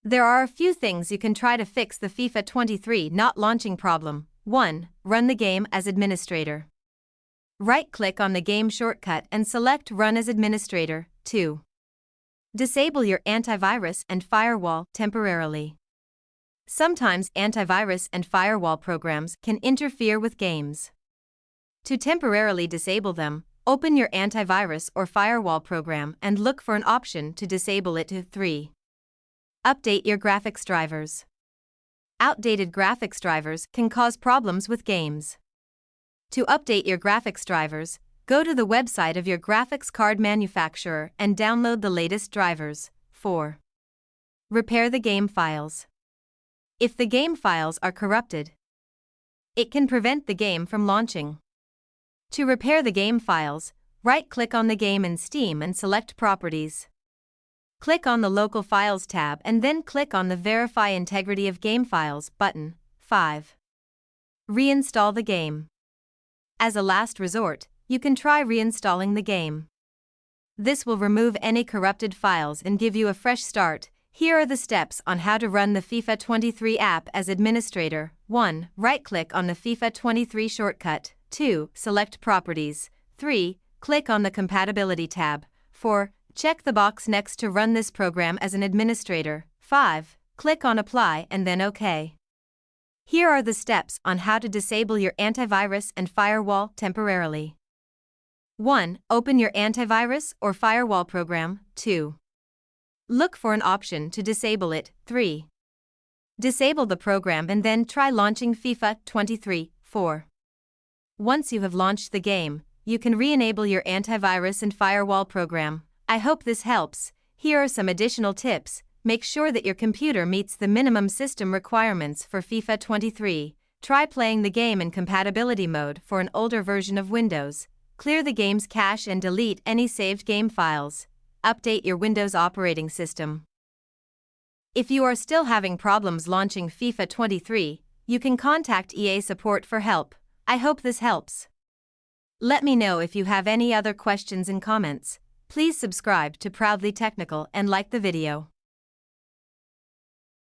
There are a few things you can try to fix the FIFA 23 not launching problem. 1. Run the game as administrator. Right-click on the game shortcut and select Run as Administrator. 2. Disable your antivirus and firewall temporarily. Sometimes antivirus and firewall programs can interfere with games. To temporarily disable them, open your antivirus or firewall program and look for an option to disable it. 3. Update your graphics drivers. Outdated graphics drivers can cause problems with games. To update your graphics drivers, go to the website of your graphics card manufacturer and download the latest drivers. 4. Repair the game files. If the game files are corrupted, it can prevent the game from launching. To repair the game files, right-click on the game in Steam and select Properties. Click on the Local Files tab and then click on the Verify Integrity of Game Files button. 5. Reinstall the game. As a last resort, you can try reinstalling the game. This will remove any corrupted files and give you a fresh start. Here are the steps on how to run the FIFA 23 app as administrator. 1. Right-click on the FIFA 23 shortcut. 2. Select Properties. 3. Click on the Compatibility tab. 4. Check the box next to run this program as an administrator. 5. Click on Apply and then OK. Here are the steps on how to disable your antivirus and firewall temporarily. 1. Open your antivirus or firewall program. 2. Look for an option to disable it. 3. Disable the program and then try launching FIFA 23. 4. Once you have launched the game, you can re-enable your antivirus and firewall program. I hope this helps. Here are some additional tips. Make sure that your computer meets the minimum system requirements for FIFA 23. Try playing the game in compatibility mode for an older version of Windows. Clear the game's cache and delete any saved game files. Update your Windows operating system. If you are still having problems launching FIFA 23, you can contact EA support for help. I hope this helps. Let me know if you have any other questions and comments. Please subscribe to Proudly Technical and like the video.